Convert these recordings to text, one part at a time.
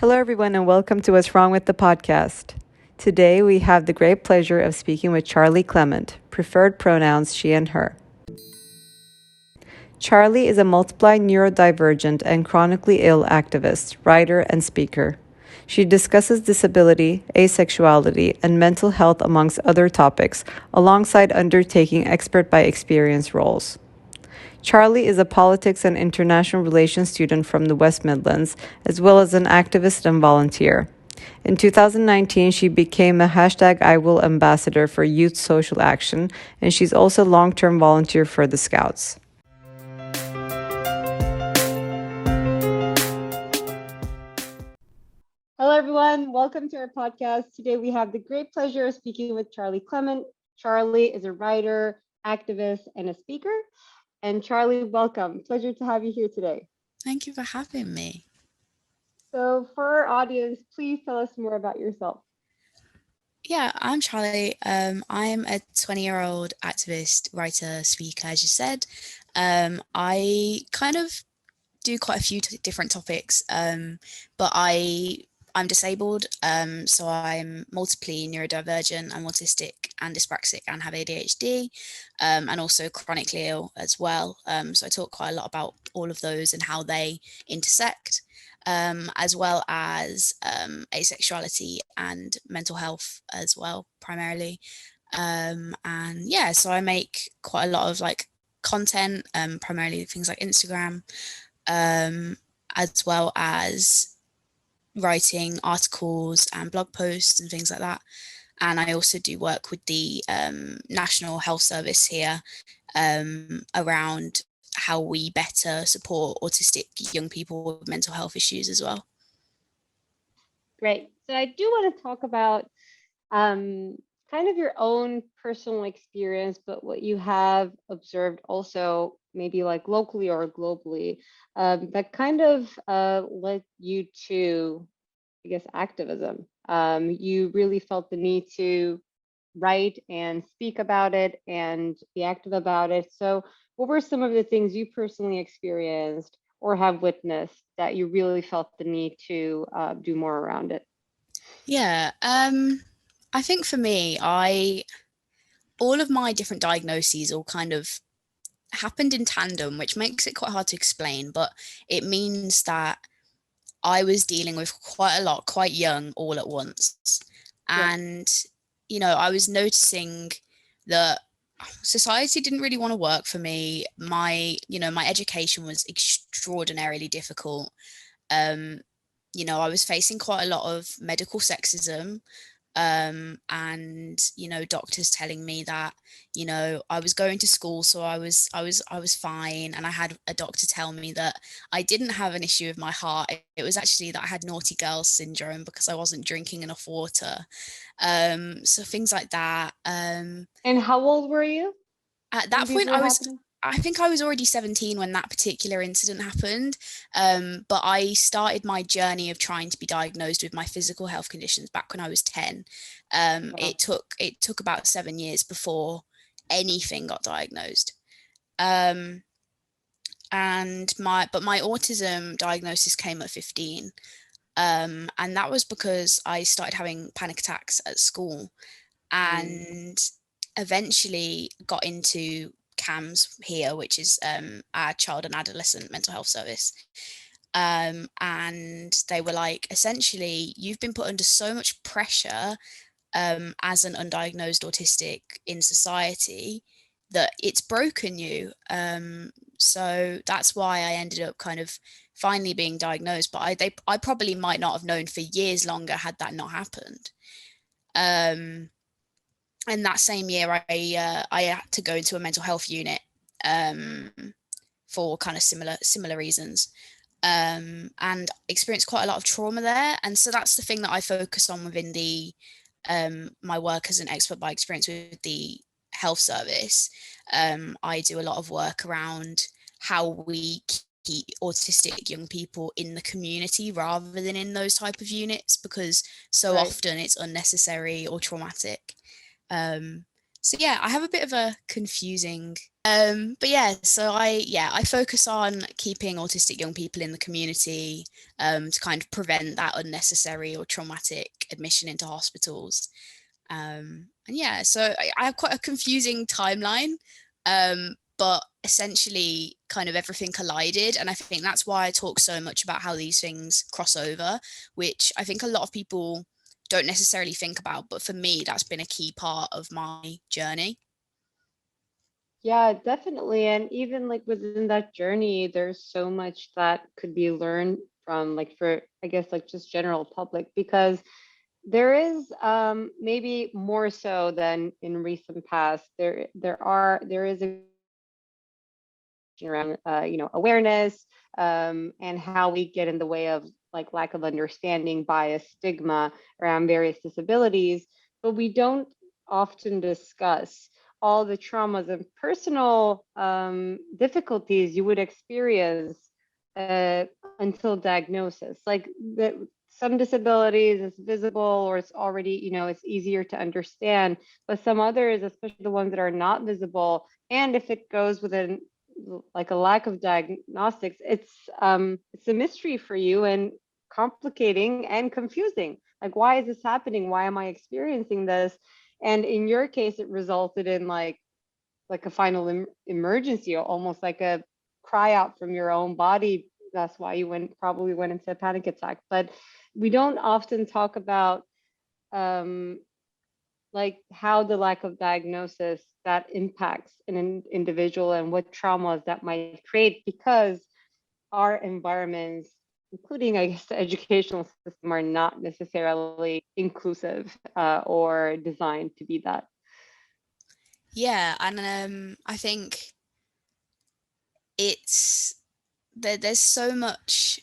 Hello, everyone, and welcome to What's Wrong with the Podcast. Today, we have the great pleasure of speaking with Charli Clement, preferred pronouns she and her. Charli is a multiply neurodivergent and chronically ill activist, writer, and speaker. She discusses disability, asexuality, and mental health amongst other topics, alongside undertaking expert by experience roles. Charli is a politics and international relations student from the West Midlands, as well as an activist and volunteer. In 2019, she became a #IWill ambassador for youth social action, and she's also a long-term volunteer for the Scouts. Hello, everyone. Welcome to our podcast. Today, we have the great pleasure of speaking with Charli Clement. Charli is a writer, activist, and a speaker. And Charli, welcome. Pleasure to have you here today. Thank you for having me. So for our audience, please tell us more about yourself. Yeah, I'm Charli. I'm a 20-year-old activist, writer, speaker, as you said. I kind of do quite a few different topics, but I'm disabled, so I'm multiply neurodivergent, I'm autistic and dyspraxic and have ADHD, and also chronically ill as well. So I talk quite a lot about all of those and how they intersect, as well as asexuality and mental health as well, primarily. And yeah, so I make quite a lot of content, primarily things like Instagram, as well as writing articles and blog posts and things like that. And I also do work with the National Health Service here around how we better support autistic young people with mental health issues as well. Great. So I do want to talk about kind of your own personal experience, but what you have observed also, maybe like locally or globally, that kind of led you to, I guess, activism. You really felt the need to write and speak about it and be active about it. So, what were some of the things you personally experienced or have witnessed that you really felt the need to do more around it? Yeah, I think for me, all of my different diagnoses all kind of happened in tandem, which makes it quite hard to explain, but it means that I was dealing with quite a lot, quite young, all at once. Yeah. And, I was noticing that society didn't really want to work for me. My education was extraordinarily difficult. Um, I was facing quite a lot of medical sexism, and doctors telling me that I was going to school, so I was fine, and I had a doctor tell me that I didn't have an issue with my heart. It was actually that I had naughty girl syndrome because I wasn't drinking enough water, so things like that. And how old were you At when that these point, were happening? I think I was already 17 when that particular incident happened. But I started my journey of trying to be diagnosed with my physical health conditions back when I was 10. Wow. It took about 7 years before anything got diagnosed. Um, but my autism diagnosis came at 15. And that was because I started having panic attacks at school, and eventually got into CAMHS here, which is our child and adolescent mental health service. And they were like, essentially, you've been put under so much pressure as an undiagnosed autistic in society that it's broken you. So that's why I ended up kind of finally being diagnosed. But I probably might not have known for years longer had that not happened. And that same year, I had to go into a mental health unit for kind of similar reasons, and experienced quite a lot of trauma there. And so that's the thing that I focus on within the my work as an expert by experience with the health service. I do a lot of work around how we keep autistic young people in the community rather than in those type of units, because so often it's unnecessary or traumatic. So yeah, I have a bit of a confusing But yeah, so I focus on keeping autistic young people in the community, to kind of prevent that unnecessary or traumatic admission into hospitals. And yeah, so I have quite a confusing timeline, but essentially kind of everything collided. And I think that's why I talk so much about how these things cross over, which I think a lot of people don't necessarily think about. But for me, that's been a key part of my journey. Yeah, definitely. And even like within that journey, there's so much that could be learned from like for I guess like just general public because there is maybe more so than in recent past. There is a around awareness and how we get in the way of like lack of understanding, bias, stigma around various disabilities, but we don't often discuss all the traumas and personal difficulties you would experience uh, until diagnosis. Like some disabilities is visible or it's already, it's easier to understand, but some others, especially the ones that are not visible, and if it goes within like a lack of diagnostics, it's a mystery for you and complicating and confusing. Like, why is this happening? Why am I experiencing this? And in your case, it resulted in like a final emergency, or almost like a cry out from your own body. That's why you probably went into a panic attack. But we don't often talk about um, like how the lack of diagnosis that impacts an individual and what traumas that might create because our environments, including I guess the educational system, are not necessarily inclusive or designed to be that. Yeah, and I think it's there's so much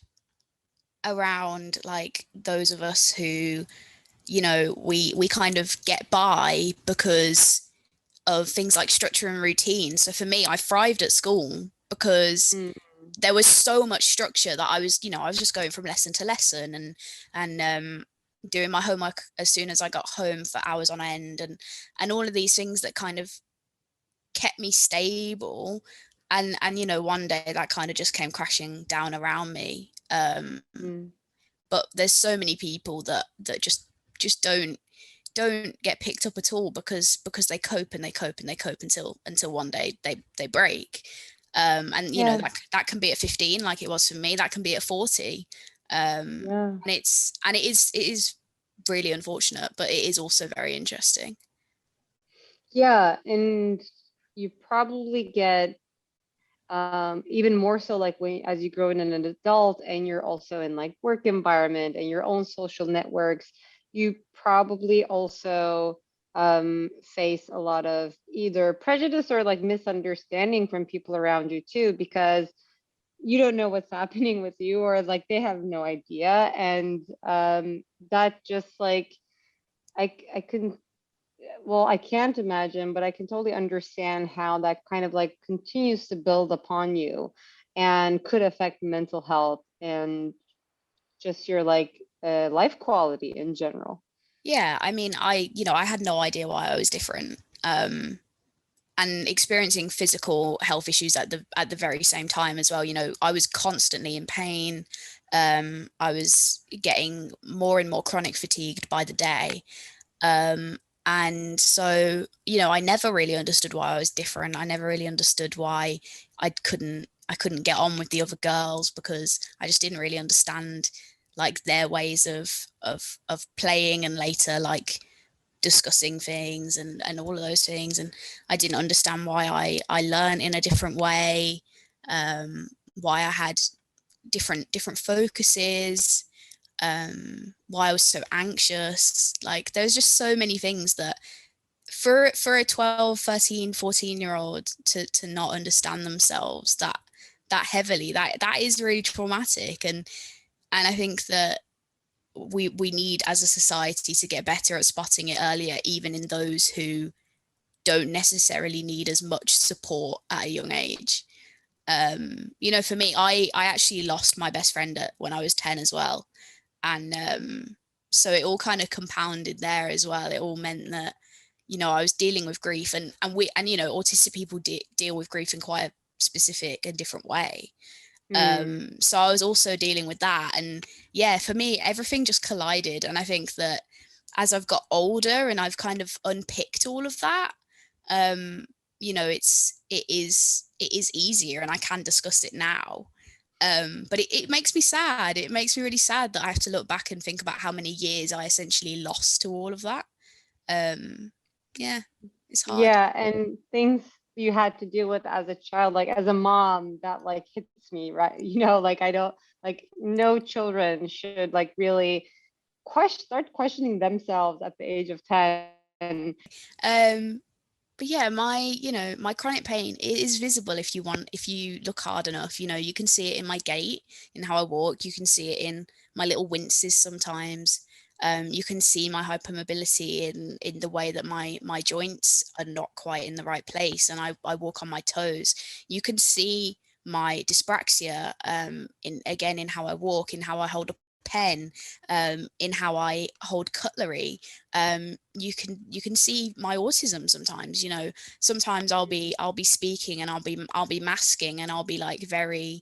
around like those of us who, we kind of get by because of things like structure and routine. So for me, I thrived at school because Mm, there was so much structure that I was just going from lesson to lesson and doing my homework as soon as I got home for hours on end, and all of these things that kind of kept me stable. And one day that kind of just came crashing down around me. mm. But there's so many people that just don't get picked up at all because they cope and they cope and they cope until one day they break. And Yeah, that can be at 15, like it was for me. That can be at 40. yeah. And it is really unfortunate, but it is also very interesting. Yeah, and you probably get even more so like when as you grow in an adult and you're also in like work environment and your own social networks, you probably also face a lot of either prejudice or like misunderstanding from people around you too, because you don't know what's happening with you or like they have no idea. And that just like I couldn't, well, I can't imagine, but I can totally understand how that kind of like continues to build upon you and could affect mental health and just your like life quality in general. Yeah, I mean, I had no idea why I was different. And experiencing physical health issues at the very same time as well. I was constantly in pain. I was getting more and more chronic fatigued by the day. And so, I never really understood why I was different. I never really understood why I couldn't get on with the other girls, because I just didn't really understand like their ways of playing, and later like discussing things and all of those things. And I didn't understand why I learned in a different way, why I had different focuses, why I was so anxious. Like there's just so many things that for a 12, 13, 14-year old to not understand themselves that heavily, that is really traumatic. And I think that we need as a society to get better at spotting it earlier, even in those who don't necessarily need as much support at a young age. For me, I actually lost my best friend when I was 10 as well. And so it all kind of compounded there as well. It all meant that, you know, I was dealing with grief, and you know, autistic people deal with grief in quite a specific and different way. So I was also dealing with that, and yeah, for me, everything just collided. And I think that as I've got older and I've kind of unpicked all of that, you know, it is easier, and I can discuss it now. But it makes me sad. It makes me really sad that I have to look back and think about how many years I essentially lost to all of that. Um, yeah, it's hard. Yeah, and things you had to deal with as a child, like as a mom, that like hits me, right? Like I don't like no children should like really start questioning themselves at the age of 10. Um, but yeah, you know, my chronic pain, it is visible if you look hard enough. You know, you can see it in my gait, in how I walk. You can see it in my little winces sometimes. You can see my hypermobility in the way that my joints are not quite in the right place, and I walk on my toes. You can see my dyspraxia, in how I walk, in how I hold a pen, in how I hold cutlery. You can see my autism sometimes. You know, sometimes I'll be speaking, and I'll be masking, and I'll be like very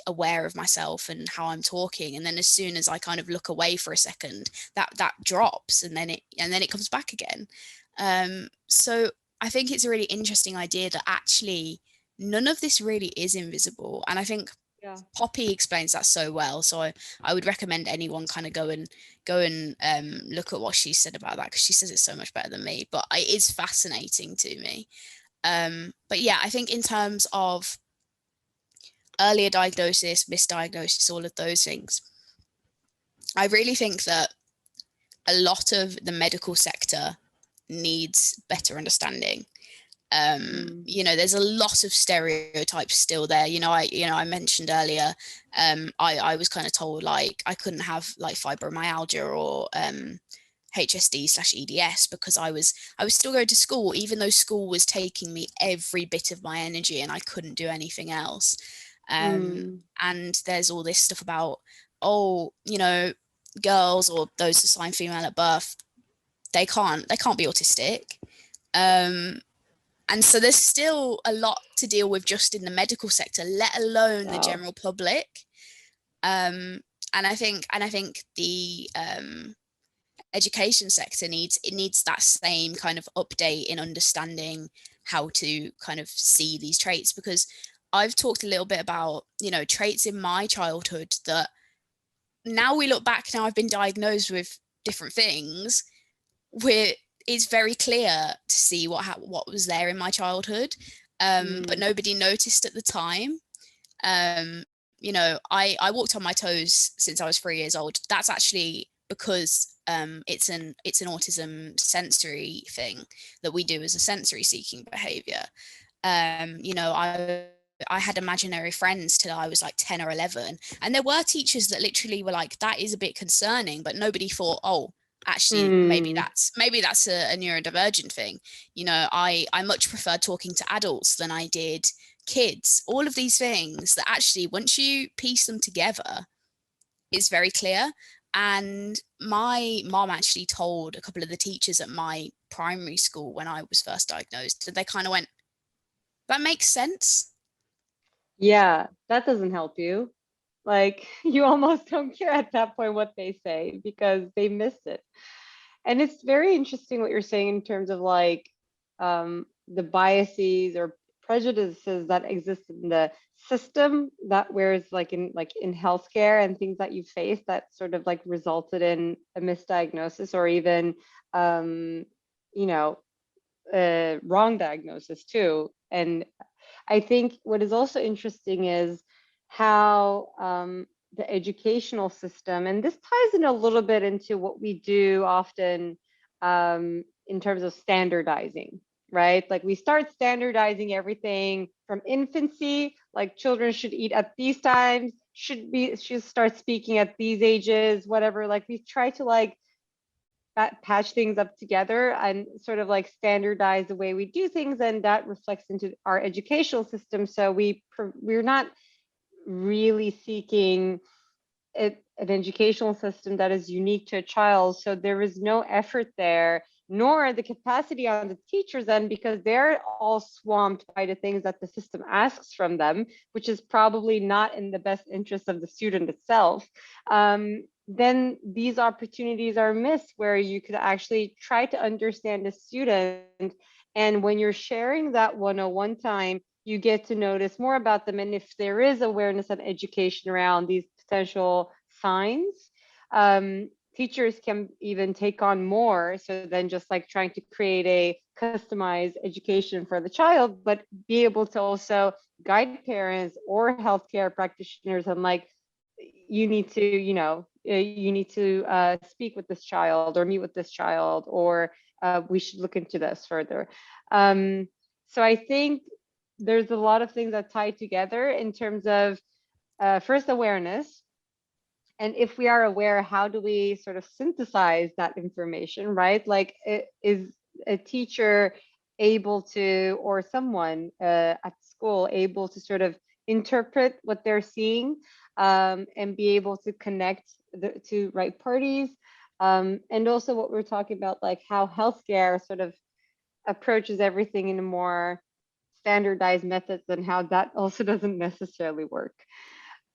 aware of myself and how I'm talking, and then as soon as I kind of look away for a second, that drops, and then it comes back again. So I think it's a really interesting idea that actually none of this really is invisible, and I think Yeah. Poppy explains that so well. So I would recommend anyone kind of go and look at what she said about that, because she says it so much better than me. But it is fascinating to me. But yeah, I think in terms of earlier diagnosis, misdiagnosis, all of those things, I really think that a lot of the medical sector needs better understanding. Mm. You know, there's a lot of stereotypes still there. I mentioned earlier, I was kind of told like I couldn't have like fibromyalgia or HSD/EDS because I was still going to school, even though school was taking me every bit of my energy and I couldn't do anything else. Mm. And there's all this stuff about, oh, you know, girls or those assigned female at birth, they can't be autistic. Um, and so there's still a lot to deal with just in the medical sector, let alone the Wow. general public. And I think the education sector needs that same kind of update in understanding how to kind of see these traits, because I've talked a little bit about, you know, traits in my childhood that now we look back, now I've been diagnosed with different things, where it's very clear to see what was there in my childhood, but Mm. nobody noticed at the time. You know, I walked on my toes since I was 3 years old. That's actually because it's an autism sensory thing that we do as a sensory seeking behavior. You know, I had imaginary friends till I was like 10 or 11, and there were teachers that literally were like, that is a bit concerning, but nobody thought, oh, actually Mm. maybe that's a neurodivergent thing. You know, I much preferred talking to adults than I did kids. All of these things that actually, once you piece them together, it's very clear. And my mom actually told a couple of the teachers at my primary school when I was first diagnosed, and they kind of went, that makes sense. Yeah, that doesn't help you. Like you almost don't care at that point what they say because they missed it. And it's very interesting what you're saying in terms of like the biases or prejudices that exist in the system, that whereas like in healthcare and things that you face that sort of like resulted in a misdiagnosis or even um, you know wrong diagnosis too. And I think what is also interesting is how the educational system, and this ties in a little bit into what we do often in terms of standardizing, right? Like we start standardizing everything from infancy, like children should eat at these times, should start speaking at these ages, whatever. Like we try to like patch things up together and sort of like standardize the way we do things, and that reflects into our educational system. So we're not really seeking an educational system that is unique to a child, so there is no effort there nor the capacity on the teachers end, because they're all swamped by the things that the system asks from them, which is probably not in the best interest of the student itself. Then these opportunities are missed where you could actually try to understand the student. And when you're sharing that one-on-one time, you get to notice more about them. And if there is awareness and education around these potential signs, teachers can even take on more, so than just like trying to create a customized education for the child, but be able to also guide parents or healthcare practitioners on like, you need to, you need to speak with this child or meet with this child, or we should look into this further. So I think there's a lot of things that tie together in terms of first awareness. And if we are aware, how do we sort of synthesize that information, right? Like, is a teacher able to, or someone at school able to sort of interpret what they're seeing, and be able to connect to right parties? And also what we're talking about, like how healthcare sort of approaches everything in a more standardized methods, and how that also doesn't necessarily work.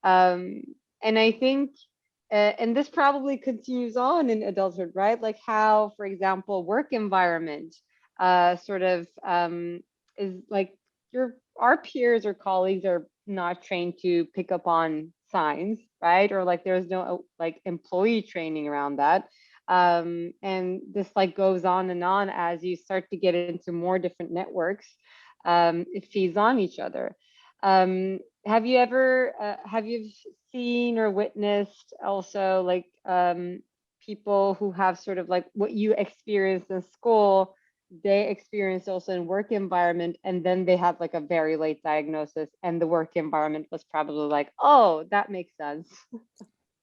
Um, and I think, and this probably continues on in adulthood, right? Like how, for example, work environment sort of is like, our peers or colleagues are not trained to pick up on signs, right? Or like there's no like employee training around that. And this like goes on and on as you start to get into more different networks. It feeds on each other. Have you ever have you seen or witnessed also like people who have sort of like what you experienced in school, they experienced also in work environment, and then they had like a very late diagnosis, and the work environment was probably like, oh, that makes sense.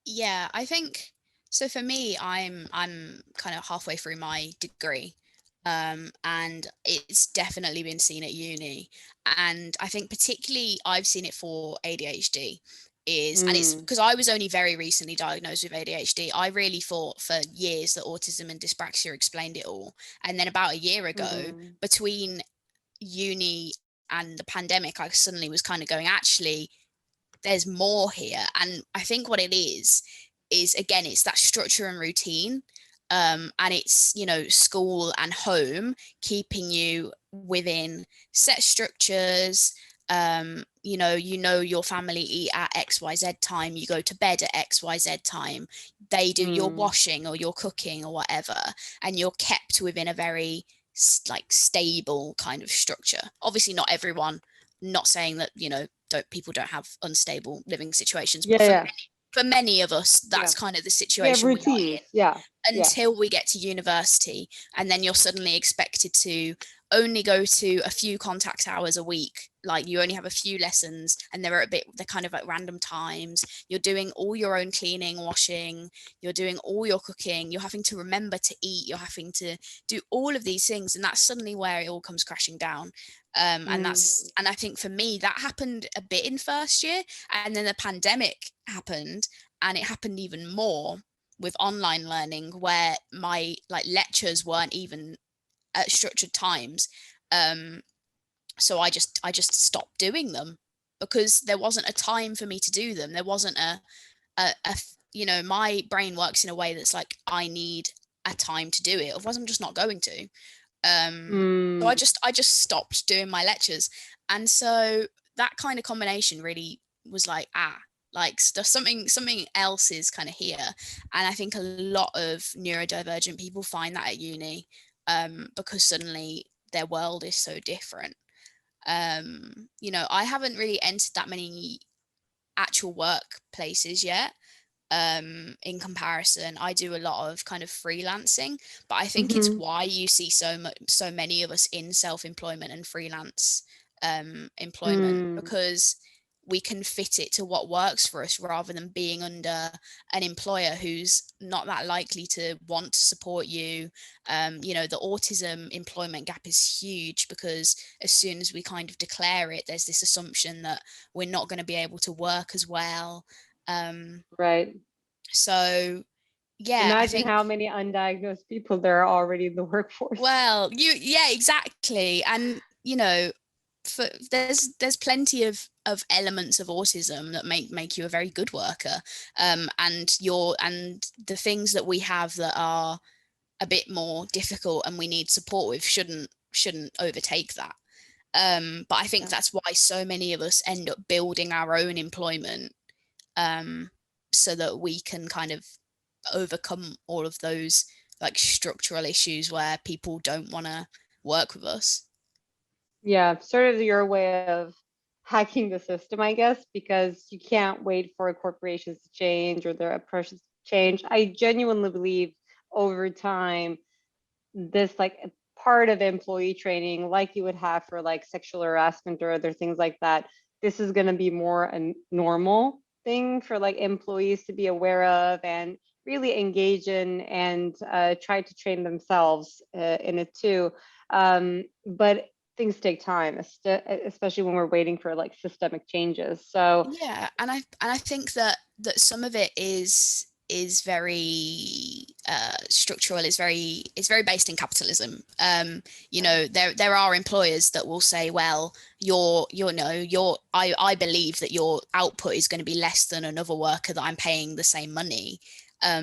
Yeah, I think so. For me, I'm kind of halfway through my degree, and it's definitely been seen at uni. And I think particularly I've seen it for ADHD, and it's Mm, because I was only very recently diagnosed with ADHD. I really thought for years that autism and dyspraxia explained it all, and then about a year ago, mm, between uni and the pandemic, I suddenly was kind of going, actually, there's more here. And I think what it is again, it's that structure and routine. And it's, school and home keeping you within set structures. Your family eat at XYZ time, you go to bed at XYZ time, they do your mm. washing or your cooking or whatever, and you're kept within a very like stable kind of structure. Obviously not everyone, not saying that, people don't have unstable living situations, but Yeah, yeah, for many of us, yeah. that's kind of the We have situation we are in routines. Yeah, yeah. until we get to university. And then you're suddenly expected to only go to a few contact hours a week. Like you only have a few lessons, and they're kind of at random times. You're doing all your own cleaning, washing, you're doing all your cooking, you're having to remember to eat, you're having to do all of these things. And that's suddenly where it all comes crashing down. And Mm, I think for me, that happened a bit in first year. And then the pandemic happened, and it happened even more with online learning, where my like lectures weren't even at structured times. So I just stopped doing them because there wasn't a time for me to do them. There wasn't my brain works in a way that's like, I need a time to do it, otherwise I'm just not going to. So I mm, just stopped doing my lectures. And so that kind of combination really was like, like something else is kind of here. And I think a lot of neurodivergent people find that at uni, because suddenly their world is so different. I haven't really entered that many actual workplaces yet. In comparison, I do a lot of kind of freelancing, but I think it's mhm, why you see so many of us in self-employment and freelance employment, mm. because we can fit it to what works for us rather than being under an employer who's not that likely to want to support you. The autism employment gap is huge, because as soon as we kind of declare it, there's this assumption that we're not going to be able to work as well. um, Right. so Yeah, I Imagine think, how many undiagnosed people there are already in the workforce. well, yeah, exactly. And, there's plenty of elements of autism that make you a very good worker. And the things that we have that are a bit more difficult and we need support with shouldn't overtake that. But I think Yeah. that's why so many of us end up building our own employment, so that we can kind of overcome all of those like structural issues where people don't want to work with us. Yeah, sort of your way of hacking the system, I guess, because you can't wait for corporations to change or their approaches to change. I genuinely believe over time, this like part of employee training, like you would have for like sexual harassment or other things like that, this is going to be more a normal thing for like employees to be aware of and really engage in and try to train themselves in it too. But things take time, especially when we're waiting for like systemic changes. So Yeah, and I think that some of it is very structural. It's very based in capitalism. There are employers that will say, well, I believe that your output is going to be less than another worker that I'm paying the same money.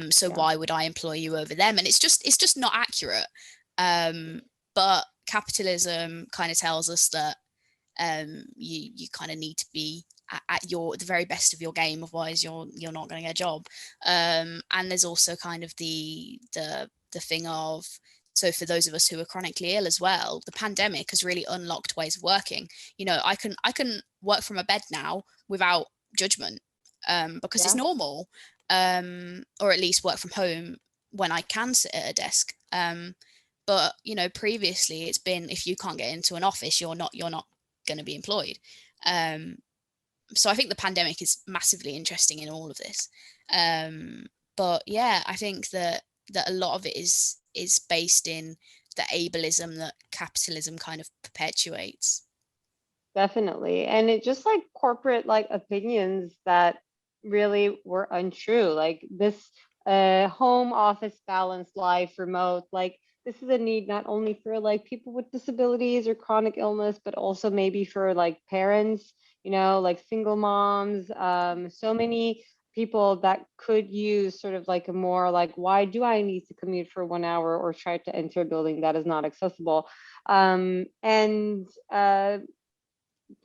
So yeah, why would I employ you over them? And it's just not accurate. But capitalism kind of tells us that you kind of need to be at the very best of your game, otherwise you're not going to get a job. And there's also kind of the thing of, so for those of us who are chronically ill as well, the pandemic has really unlocked ways of working. I can work from a bed now without judgment, because it's yeah, normal. Or at least work from home when I can sit at a desk. But previously it's been, if you can't get into an office, you're not going to be employed. Um, so I think the pandemic is massively interesting in all of this. Um, but yeah, I think that a lot of it is based in the ableism that capitalism kind of perpetuates. definitely. And it just like corporate like opinions that really were untrue. Like this home office balance life remote, like this is a need not only for like people with disabilities or chronic illness, but also maybe for like parents, like single moms, so many people that could use sort of like a more like, why do I need to commute for 1 hour or try to enter a building that is not accessible? And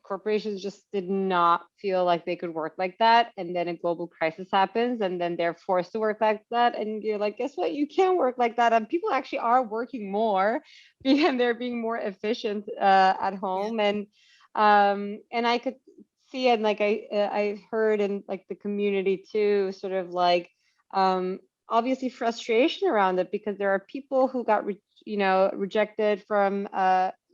corporations just did not feel like they could work like that. And then a global crisis happens, and then they're forced to work like that. And you're like, guess what? You can work like that. And people actually are working more and they're being more efficient at Yeah. home. And I could see, and like I heard in like the community too, sort of like obviously frustration around it, because there are people who got rejected from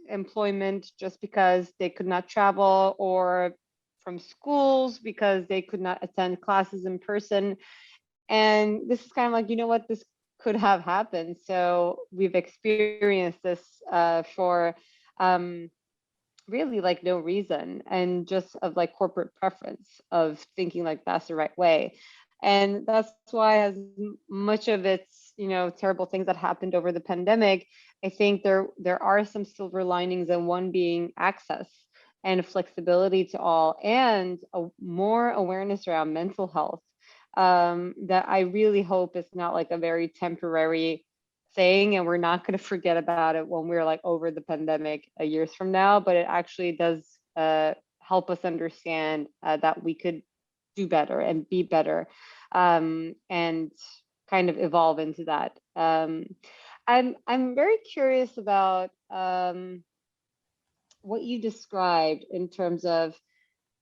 employment just because they could not travel, or from schools because they could not attend classes in person. And this is kind of like, what, this could have happened. So we've experienced this for um, really like no reason, and just of like corporate preference of thinking like that's the right way. And that's why, as much of its terrible things that happened over the pandemic, I think there are some silver linings, and one being access and flexibility to all, and more awareness around mental health, that I really hope is not like a very temporary thing, and we're not going to forget about it when we're like over the pandemic years from now, but it actually does help us understand that we could do better and be better, and kind of evolve into that. I'm very curious about what you described in terms of,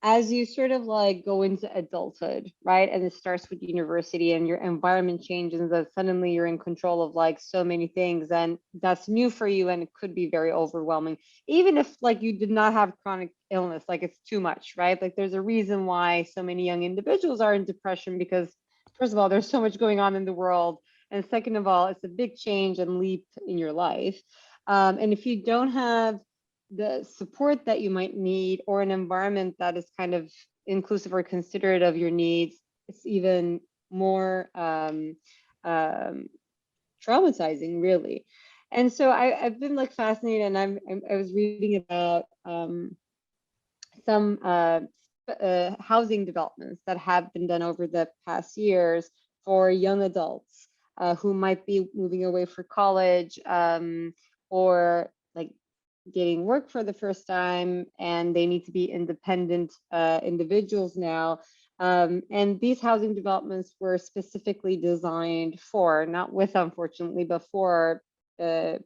as you sort of like go into adulthood, right? And it starts with university and your environment changes, and that suddenly you're in control of like so many things, and that's new for you, and it could be very overwhelming. Even if like you did not have chronic illness, like it's too much, right? Like there's a reason why so many young individuals are in depression, because first of all, there's so much going on in the world. And second of all, it's a big change and leap in your life. And if you don't have the support that you might need, or an environment that is kind of inclusive or considerate of your needs, it's even more traumatizing, really. And so I've been like fascinated, and I was reading about some housing developments that have been done over the past years for young adults who might be moving away for college, or like getting work for the first time, and they need to be independent individuals now. And these housing developments were specifically designed for, not with, unfortunately, but for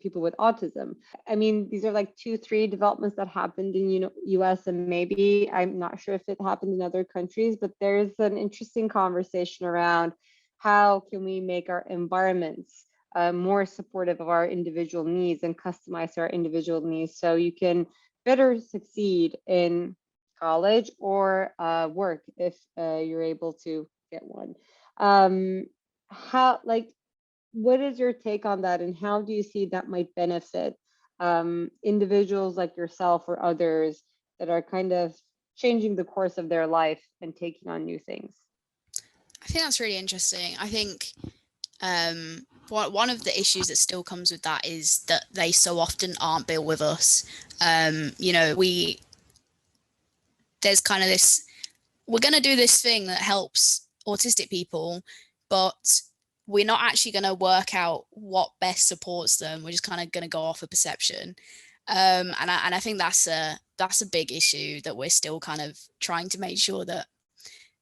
people with autism. I mean, these are like 2, 3 developments that happened in US, and maybe, I'm not sure if it happened in other countries, but there's an interesting conversation around how can we make our environments more supportive of our individual needs and customize our individual needs so you can better succeed in college or work if you're able to get one. How, like, what is your take on that, and how do you see that might benefit individuals like yourself or others that are kind of changing the course of their life and taking on new things? I think that's really interesting. I think one of the issues that still comes with that is that they so often aren't built with us. There's kind of this, we're going to do this thing that helps autistic people, but we're not actually going to work out what best supports them. We're just kind of going to go off a perception. And I think that's a big issue that we're still kind of trying to make sure that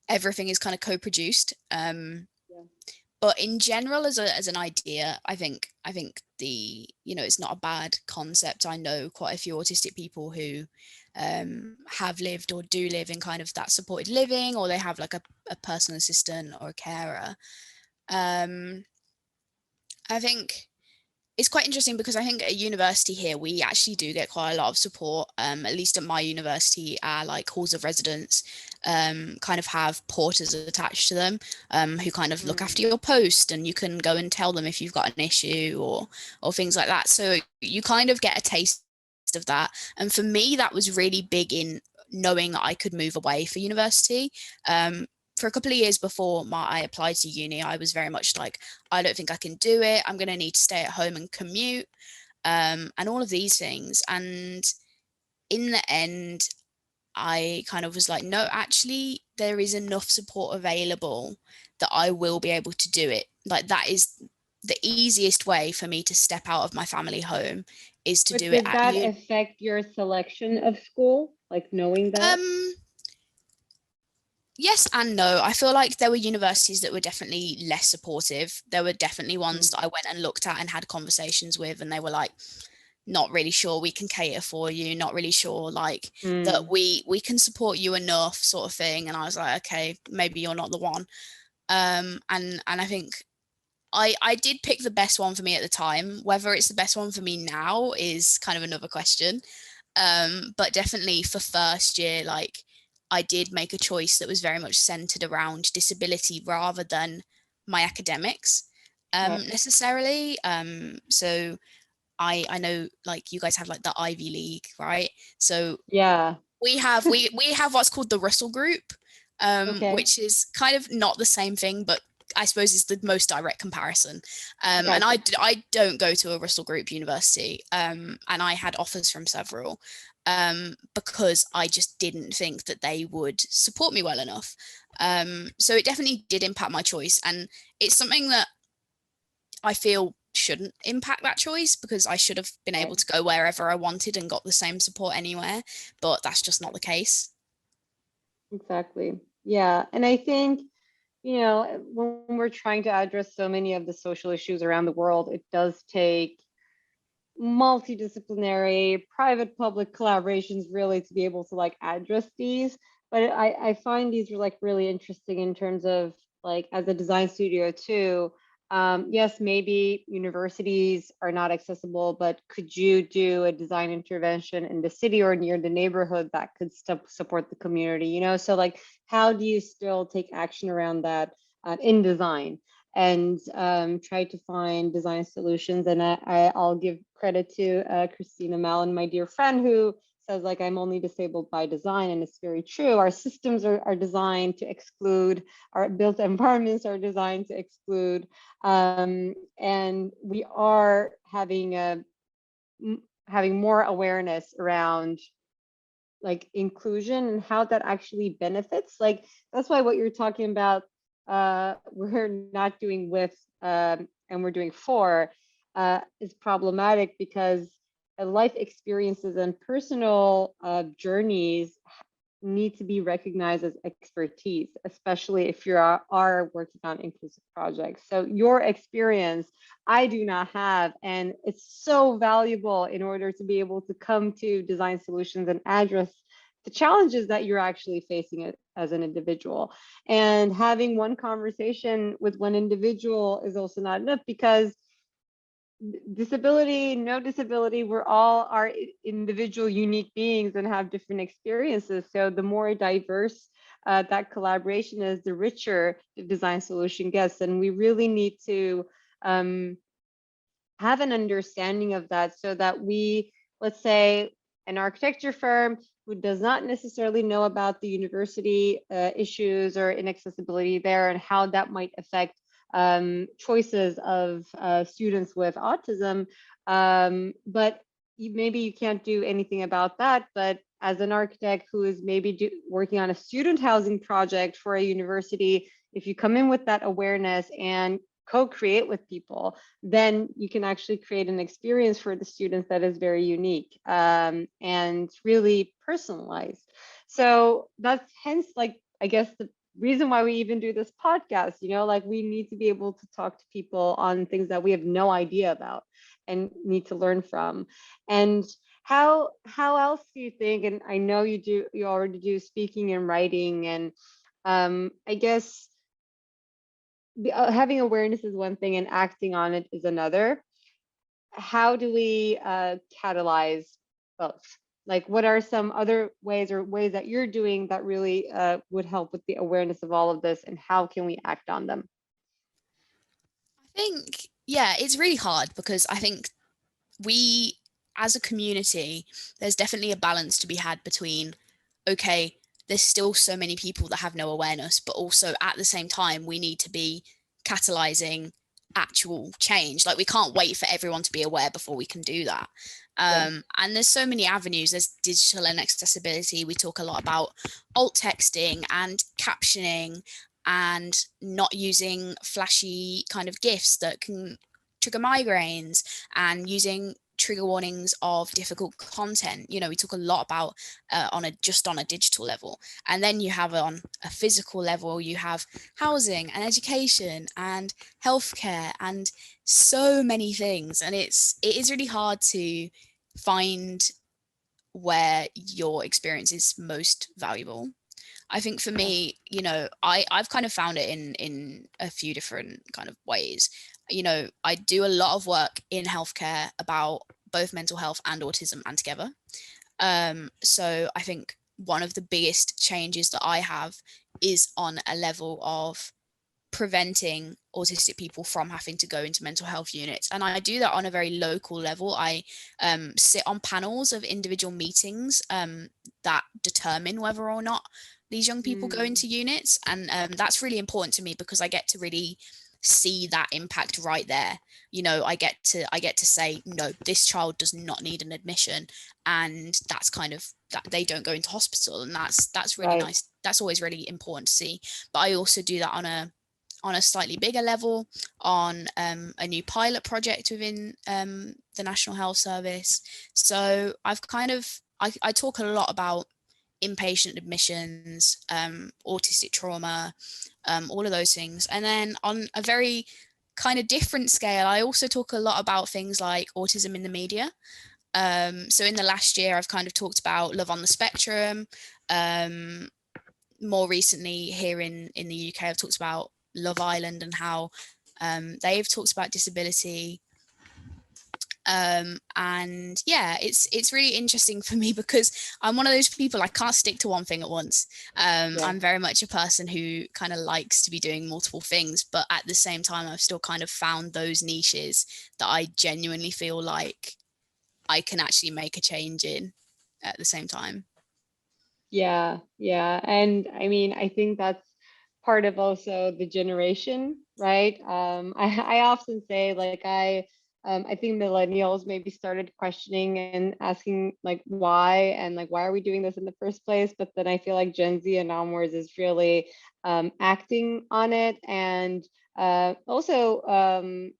everything is kind of co-produced. Yeah. But in general, as an idea, I think it's not a bad concept. I know quite a few autistic people who have lived or do live in kind of that supported living, or they have like a personal assistant or a carer. I think it's quite interesting because I think at university here, we actually do get quite a lot of support. At least at my university, our like halls of residence kind of have porters attached to them who kind of look after your post, and you can go and tell them if you've got an issue or things like that. So you kind of get a taste of that. And for me, that was really big in knowing that I could move away for university. For a couple of years before I applied to uni, I was very much like, I don't think I can do it. I'm going to need to stay at home and commute, and all of these things. And in the end, I kind of was like, no, actually, there is enough support available that I will be able to do it. Like, that is the easiest way for me to step out of my family home, is to But do it did at that uni. affect your selection of school, like knowing that? Um, Yes and no. I feel like there were universities that were definitely less supportive. There were definitely ones Mm. that I went and looked at and had conversations with, and they were like, not really sure we can cater for you, not really sure like that Mm. we can support you enough, sort of thing. And I was like, okay, maybe you're not the one. And I think I did pick the best one for me at the time. Whether it's the best one for me now is kind of another question. But definitely for first year, like, I did make a choice that was very much centered around disability rather than my academics Right. necessarily. So I know like you guys have like the Ivy League, right? So Yeah. we have what's called the Russell Group, Okay. which is kind of not the same thing, but I suppose is the most direct comparison. And Gotcha. I don't go to a Russell Group university, and I had offers from several, because I just didn't think that they would support me well enough. So it definitely did impact my choice, and it's something that I feel shouldn't impact that choice, because I should have been able Right. to go wherever I wanted and got the same support anywhere, but that's just not the case. Exactly. Yeah. And I think, when we're trying to address so many of the social issues around the world, it does take multidisciplinary, private public collaborations really to be able to like address these. But I find these are like really interesting in terms of like as a design studio too. Yes, maybe universities are not accessible, but could you do a design intervention in the city or near the neighborhood that could support the community? So like, how do you still take action around that in design? And try to find design solutions. And I'll give credit to Christina Mallon, my dear friend, who says like I'm only disabled by design, and it's very true. Our systems are designed to exclude, our built environments are designed to exclude, and we are having more awareness around like inclusion and how that actually benefits. Like that's why what you're talking about, we're not doing with and we're doing for, is problematic, because life experiences and personal journeys need to be recognized as expertise, especially if you are working on inclusive projects. So your experience, I do not have, and it's so valuable in order to be able to come to design solutions and address the challenges that you're actually facing it as an individual. And having one conversation with one individual is also not enough, because disability, no disability, we're all are individual unique beings and have different experiences. So the more diverse that collaboration is, the richer the design solution gets. And we really need to have an understanding of that, so that we, let's say an architecture firm who does not necessarily know about the university issues or inaccessibility there and how that might affect choices of students with autism. But maybe you can't do anything about that. But as an architect who is maybe working on a student housing project for a university, if you come in with that awareness and co-create with people, then you can actually create an experience for the students that is very unique and really personalized. So that's hence, like, I guess the reason why we even do this podcast, like we need to be able to talk to people on things that we have no idea about and need to learn from. And how else do you think, and I know you already do speaking and writing, and I guess having awareness is one thing and acting on it is another. How do we catalyze both? Like, what are some other ways or ways that you're doing that really would help with the awareness of all of this, and how can we act on them? I think, yeah, it's really hard because I think we, as a community, there's definitely a balance to be had between, okay, there's still so many people that have no awareness, but also at the same time, we need to be catalyzing actual change. Like we can't wait for everyone to be aware before we can do that. Yeah. And there's so many avenues. There's digital inaccessibility. We talk a lot about alt texting and captioning and not using flashy kind of GIFs that can trigger migraines, and using trigger warnings of difficult content. We talk a lot about on a digital level, and then you have on a physical level, you have housing and education and healthcare and so many things, and it is really hard to find where your experience is most valuable. I think for me, I've kind of found it in a few different kind of ways. I do a lot of work in healthcare about both mental health and autism and together. So I think one of the biggest changes that I have is on a level of preventing autistic people from having to go into mental health units. And I do that on a very local level. I sit on panels of individual meetings that determine whether or not these young people go into units. And that's really important to me because I get to really see that impact right there. I get to say, no, this child does not need an admission, and that's kind of that they don't go into hospital, and that's really Right. nice. That's always really important to see. But I also do that on a slightly bigger level, on a new pilot project within the National Health Service. So I've I talk a lot about inpatient admissions, autistic trauma, all of those things. And then on a very kind of different scale, I also talk a lot about things like autism in the media. So in the last year, I've kind of talked about Love on the Spectrum. More recently here in the UK, I've talked about Love Island and how they've talked about disability. And yeah, it's really interesting for me because I'm one of those people, I can't stick to one thing at once. Yeah. I'm very much a person who kind of likes to be doing multiple things, but at the same time, I've still kind of found those niches that I genuinely feel like I can actually make a change in. at the same time. Yeah, yeah. And I mean, I think that's part of also the generation, right? I often say like I think millennials maybe started questioning and asking like why and like why are we doing this in the first place? But then I feel like Gen Z and onwards is really acting on it and also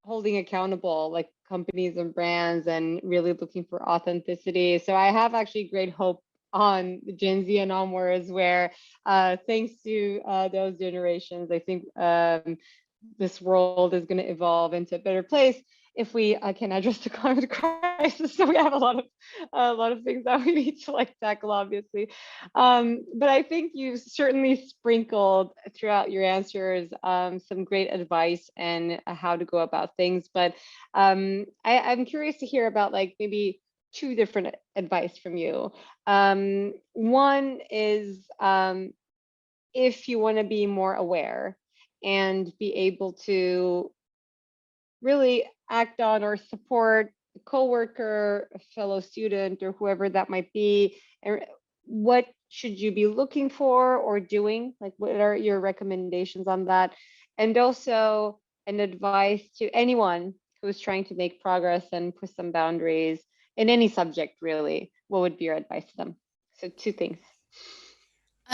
holding accountable like companies and brands and really looking for authenticity. So I have actually great hope on the Gen Z and onwards where thanks to those generations, I think this world is going to evolve into a better place if we can address the climate crisis. So we have a lot of things that we need to like tackle, obviously. But I think you certainly sprinkled throughout your answers some great advice and how to go about things. But I'm curious to hear about like maybe two different advice from you. One is if you want to be more aware and be able to really act on or support a coworker, a fellow student, or whoever that might be, and what should you be looking for or doing? Like, what are your recommendations on that? And also, an advice to anyone who's trying to make progress and push some boundaries in any subject, really. What would be your advice to them? So, two things.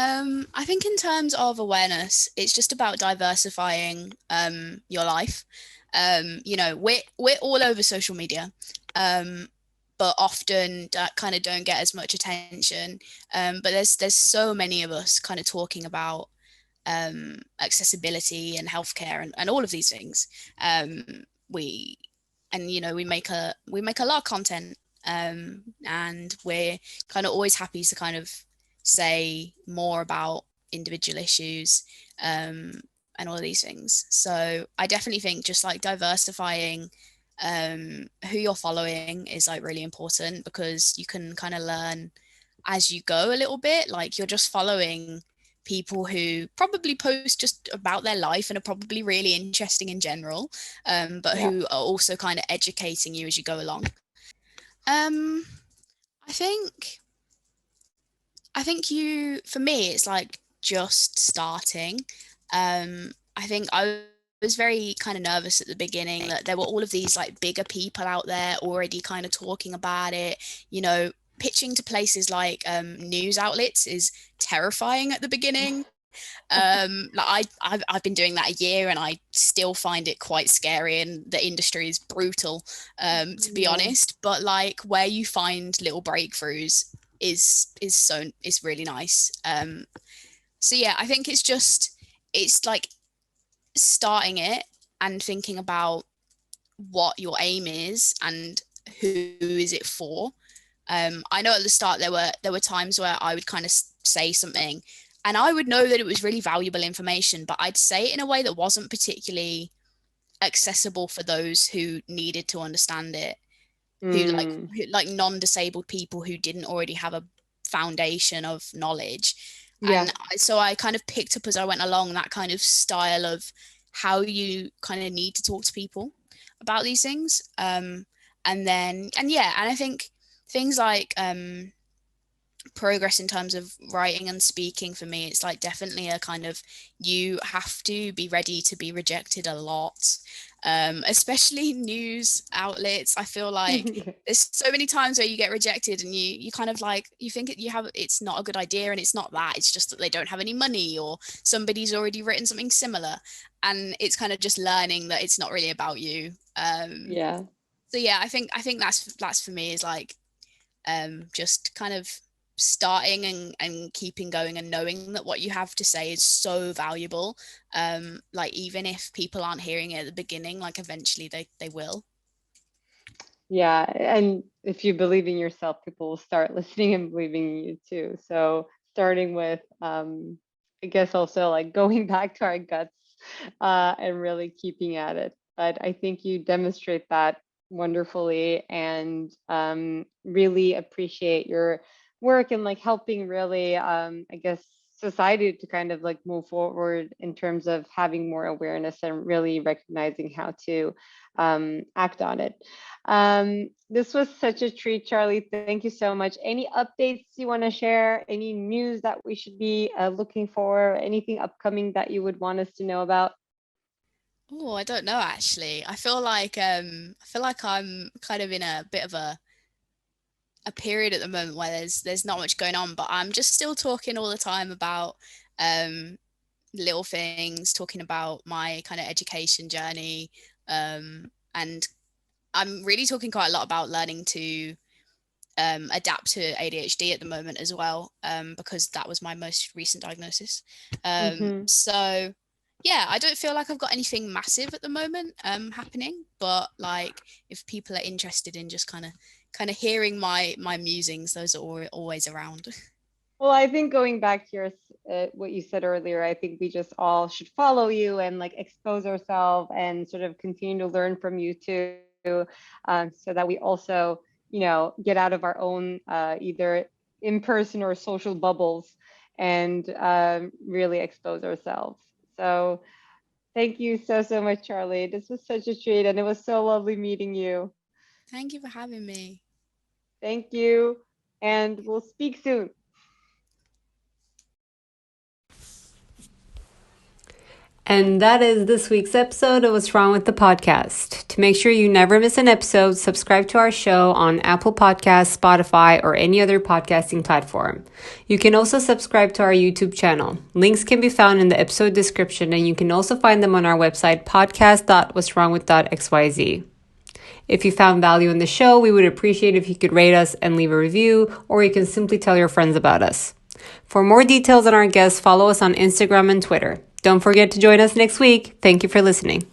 I think in terms of awareness, it's just about diversifying your life. You know, we're all over social media, but often that kind of don't get as much attention. But there's so many of us kind of talking about accessibility and healthcare and all of these things. We and you know we make a lot of content, and we're kind of always happy to kind of say more about individual issues, and all of these things. So I definitely think just like diversifying who you're following is like really important, because you can kind of learn as you go a little bit. Like you're just following people who probably post just about their life and are probably really interesting in general, but Yeah. who are also kind of educating you as you go along. Um, I think for me, it's like just starting. I think I was very kind of nervous at the beginning that there were all of these like bigger people out there already kind of talking about it. You know, pitching to places like news outlets is terrifying at the beginning. Like I've been doing that a year and I still find it quite scary, and the industry is brutal, to be Yeah. honest. But like where you find little breakthroughs is really nice. So yeah, I think it's like starting it and thinking about what your aim is and who is it for. I know at the start there were times where I would kind of say something and I would know that it was really valuable information, but I'd say it in a way that wasn't particularly accessible for those who needed to understand it, Mm, who, like non-disabled people who didn't already have a foundation of knowledge. yeah. And so I kind of picked up as I went along that kind of style of how you kind of need to talk to people about these things. And I think things like progress in terms of writing and speaking, for me it's like definitely a kind of, you have to be ready to be rejected a lot, especially news outlets. I feel like there's so many times where you get rejected and you kind of like, you think it's not a good idea, and it's not that, it's just that they don't have any money or somebody's already written something similar, and it's kind of just learning that it's not really about you. Yeah. So yeah, I think that's for me is like just kind of starting and keeping going and knowing that what you have to say is so valuable. Like even if people aren't hearing it at the beginning, like eventually they will. Yeah, and if you believe in yourself, people will start listening and believing in you too. So starting with, I guess also like going back to our guts, and really keeping at it. But I think you demonstrate that wonderfully, and really appreciate your work and like helping really, I guess, society to kind of like move forward in terms of having more awareness and really recognizing how to act on it. This was such a treat, Charli. Thank you so much. Any updates you want to share? Any news that we should be looking for? Anything upcoming that you would want us to know about? Oh, I don't know actually. I feel like I'm kind of in a bit of a period at the moment where there's not much going on, but I'm just still talking all the time about little things, talking about my kind of education journey, and I'm really talking quite a lot about learning to adapt to ADHD at the moment as well, because that was my most recent diagnosis. Mm-hmm. So yeah, I don't feel like I've got anything massive at the moment happening, but like if people are interested in just kind of hearing my musings, those are always around. Well, I think going back to your what you said earlier, I think we just all should follow you and like expose ourselves and sort of continue to learn from you too, so that we also, get out of our own either in-person or social bubbles and really expose ourselves. So thank you so much, Charli. This was such a treat, and it was so lovely meeting you. Thank you for having me. Thank you, and we'll speak soon. And that is this week's episode of What's Wrong with the Podcast. To make sure you never miss an episode, subscribe to our show on Apple Podcasts, Spotify, or any other podcasting platform. You can also subscribe to our YouTube channel. Links can be found in the episode description, and you can also find them on our website, podcast.what'swrongwith.xyz. If you found value in the show, we would appreciate if you could rate us and leave a review, or you can simply tell your friends about us. For more details on our guests, follow us on Instagram and Twitter. Don't forget to join us next week. Thank you for listening.